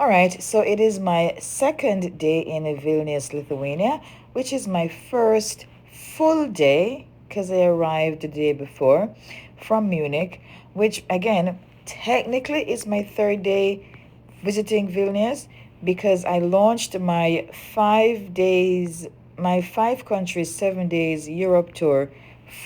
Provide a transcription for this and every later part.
All right, so it is my second day in Vilnius, Lithuania, which is my first full day because I arrived the day before from Munich, which again, technically is my third day visiting Vilnius because I launched my 5 countries, 7 days Europe tour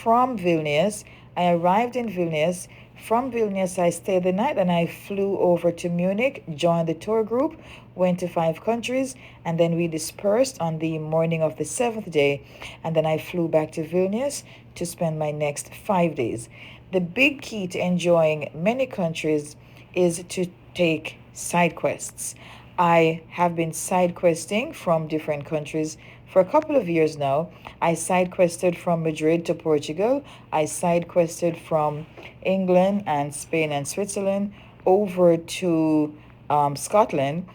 from Vilnius. I arrived in Vilnius. From Vilnius, I stayed the night and I flew over to Munich, joined the tour group, went to 5 countries, and then we dispersed on the morning of the seventh day. And then I flew back to Vilnius to spend my next 5 days. The big key to enjoying many countries is to take side quests. I have been side questing from different countries for a couple of years now. I side quested from Madrid to Portugal. I side quested from England and Spain and Switzerland over to Scotland.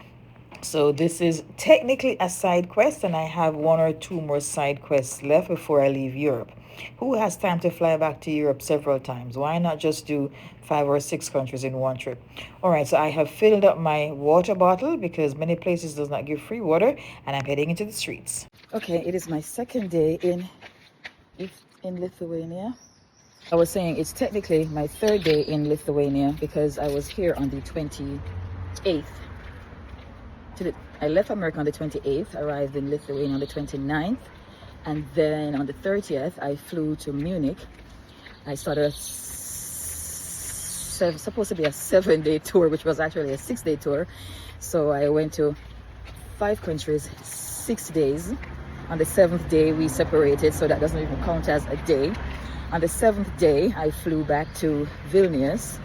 So this is technically a side quest, and I have 1 or 2 more side quests left before I leave Europe. Who has time to fly back to Europe several times? Why not just do 5 or 6 countries in one trip? All right, so I have filled up my water bottle because many places does not give free water, and I'm heading into the streets. Okay, it is my second day in Lithuania. I was saying it's technically my third day in Lithuania because I was here on the 28th. I left America on the 28th, arrived in Lithuania on the 29th, and then on the 30th, I flew to Munich. I started supposed to be a 7-day tour, which was actually a 6-day tour. So I went to 5 countries, 6 days. On the 7th day, we separated, so that doesn't even count as a day. On the 7th day, I flew back to Vilnius.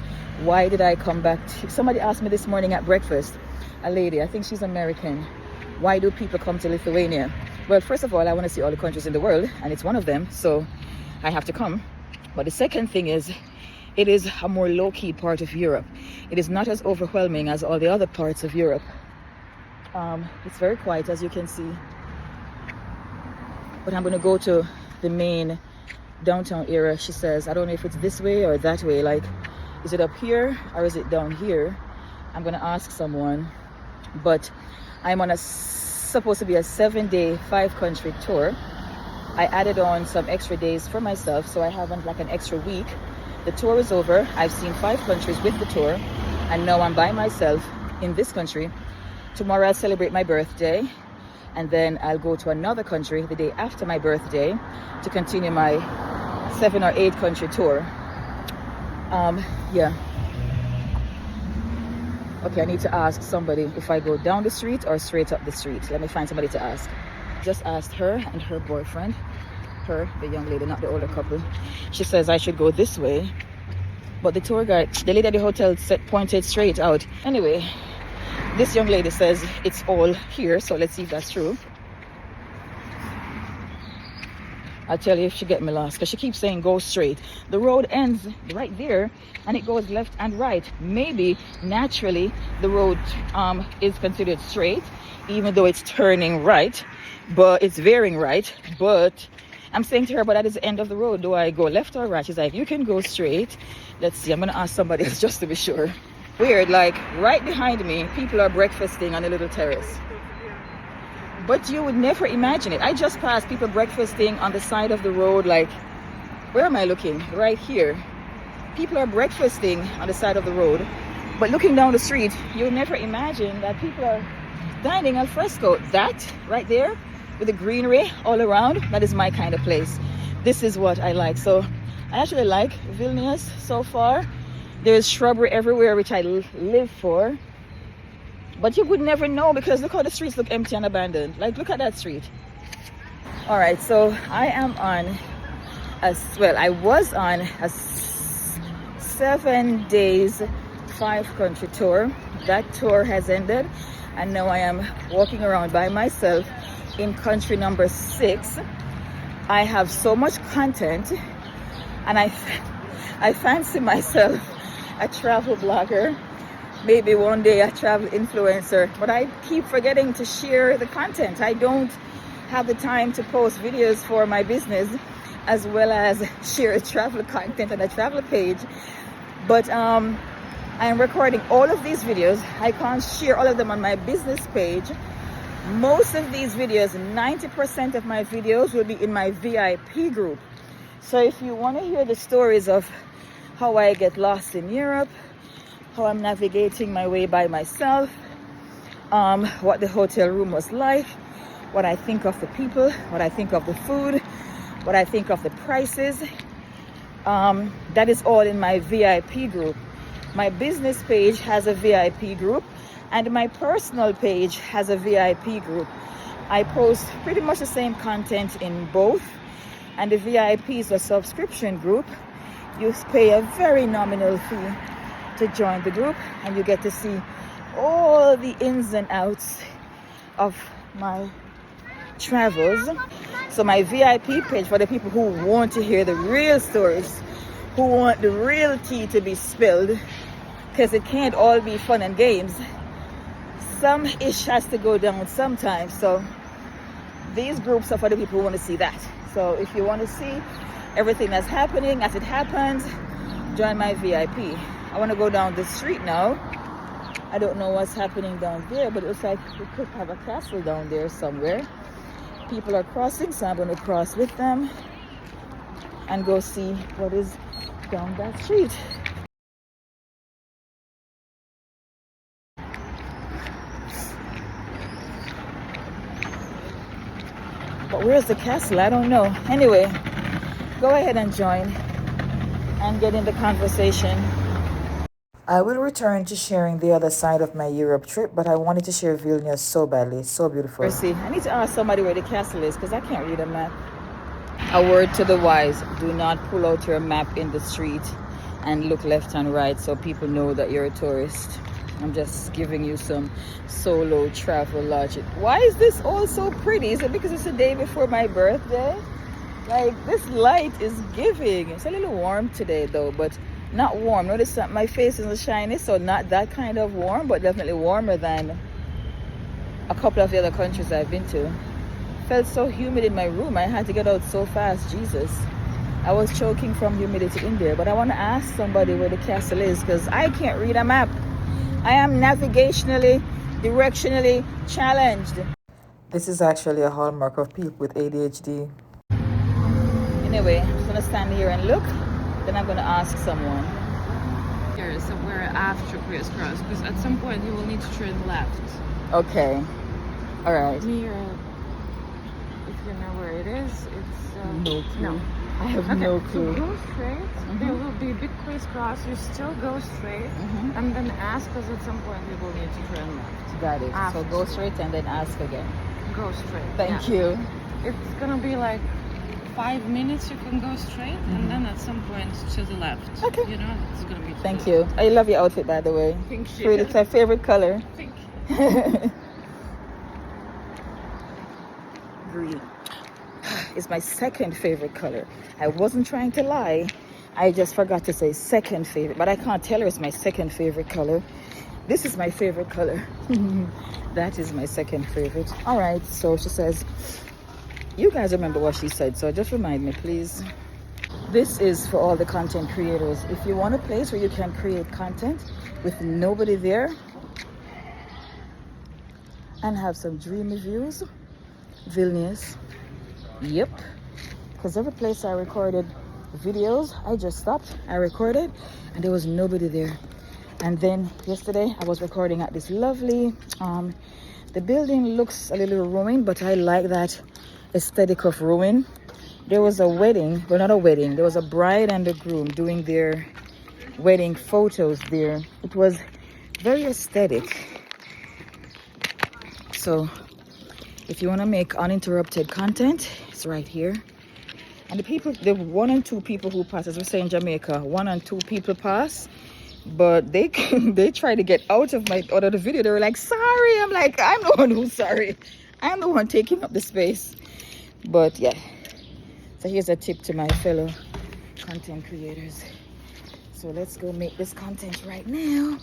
Why did I come back? Somebody asked me this morning at breakfast, a lady, I think she's American, why do people come to Lithuania? Well, first of all, I want to see all the countries in the world, and it's one of them, so I have to come. But the second thing is, it is a more low-key part of Europe. It is not as overwhelming as all the other parts of Europe. It's very quiet, as you can see. But I'm going to go to the main downtown area. She says, I don't know if it's this way or that way. Like, is it up here or is it down here? I'm going to ask someone. But I'm on supposed to be a 7-day, 5-country tour. I added on some extra days for myself, so I have like an extra week. The tour is over. I've seen 5 countries with the tour, and now I'm by myself in this country. Tomorrow I'll celebrate my birthday, and then I'll go to another country the day after my birthday to continue my 7 or 8 country tour. Yeah. Okay, I need to ask somebody if I go down the street or straight up the street. Let me find somebody to ask. Just asked her and her boyfriend, her, the young lady, not the older couple. She says I should go this way, but the tour guide, the lady at the hotel, pointed straight out. Anyway, this young lady says it's all here, so let's see if that's true. I'll tell you if she get me lost, because she keeps saying go straight. The road ends right there and it goes left and right. Maybe naturally the road is considered straight, even though it's turning right, but it's veering right. But I'm saying to her, but that is the end of the road. Do I go left or right? She's like, you can go straight. Let's see, I'm gonna ask somebody else just to be sure. Weird, like right behind me, people are breakfasting on a little terrace. But you would never imagine it. I just passed people breakfasting on the side of the road. Like, where am I looking? Right here. People are breakfasting on the side of the road. But looking down the street, you would never imagine that people are dining al fresco. That right there with the greenery all around, that is my kind of place. This is what I like. So I actually like Vilnius so far. There's shrubbery everywhere, which I live for. But you would never know because look how the streets look empty and abandoned. Like, look at that street. All right, so I am on I was on a 7 days, 5-country tour. That tour has ended, and now I am walking around by myself in country number 6. I have so much content, and I fancy myself a travel blogger. Maybe one day a travel influencer, but I keep forgetting to share the content. I don't have the time to post videos for my business as well as share travel content on a travel page. But I I am recording all of these videos. I can't share all of them on my business page. Most of these videos, 90% of my videos will be in my VIP group. So if you want to hear the stories of how I get lost in Europe, how I'm navigating my way by myself, what the hotel room was like, what I think of the people, what I think of the food, what I think of the prices, that is all in my VIP group. My business page has a VIP group, and my personal page has a VIP group. I post pretty much the same content in both, and the VIP is a subscription group. You pay a very nominal fee to join the group, and you get to see all the ins and outs of my travels. So my VIP page for the people who want to hear the real stories, who want the real tea to be spilled, because it can't all be fun and games. Some ish has to go down sometimes. So these groups are for the people who want to see that. So if you want to see everything that's happening as it happens, join my VIP. I want to go down the street now. I don't know what's happening down there, but it looks like we could have a castle down there somewhere. People are crossing, so I'm going to cross with them and go see what is down that street. But where's the castle? I don't know. Anyway, go ahead and join and get in the conversation. I will return to sharing the other side of my Europe trip, but I wanted to share Vilnius so badly. It's so beautiful. See, I need to ask somebody where the castle is because I can't read a map. A word to the wise: do not pull out your map in the street and look left and right so people know that you're a tourist. I'm just giving you some solo travel logic. Why is this all so pretty? Is it because it's the day before my birthday? Like, this light is giving. It's a little warm today though, but not warm. Notice that my face isn't shiny, so not that kind of warm, but definitely warmer than a couple of the other countries I've been to. Felt so humid in my room. I had to get out so fast. Jesus. I was choking from humidity in there. But I want to ask somebody where the castle is because I can't read a map. I am navigationally, directionally challenged. This is actually a hallmark of people with ADHD. Anyway, I'm just going to stand here and look. Then I'm going to ask someone. Here, somewhere after crisscross, because at some point you will need to turn left. Okay. All right. Near, if you know where it is, it's... no clue. No. I have no clue. So go straight. There will be a big crisscross. You still go straight, and then ask, because at some point you will need to turn left. Got it. So go straight and then ask again. Go straight. Thank you. It's gonna be like 5 minutes. You can go straight, and then at some point to the left. Okay. You know, it's gonna be. Thank you. I love your outfit, by the way. Thank you. It's my favorite color. Thank you. Green. It's my second favorite color. I wasn't trying to lie. I just forgot to say second favorite, but I can't tell her it's my second favorite color. This is my favorite color. That is my second favorite. All right, so she says, you guys remember what she said, so just remind me, please. This is for all the content creators. If you want a place where you can create content with nobody there and have some dreamy views, Vilnius. Yep, because every place I recorded videos, I just stopped, I recorded, and there was nobody there. And then yesterday I was recording at this lovely, the building looks a little ruined, but I like that aesthetic of ruin. There was a wedding, well, not a wedding, there was a bride and a groom doing their wedding photos there. It was very aesthetic. So if you want to make uninterrupted content, it's right here. And the people, the 1 and 2 people who pass, as we say in Jamaica, 1 and 2 people pass, but they try to get out of the video. They were like, sorry. I'm like, I'm the one who's sorry. I'm the one taking up the space. But yeah, so here's a tip to my fellow content creators. So let's go make this content right now.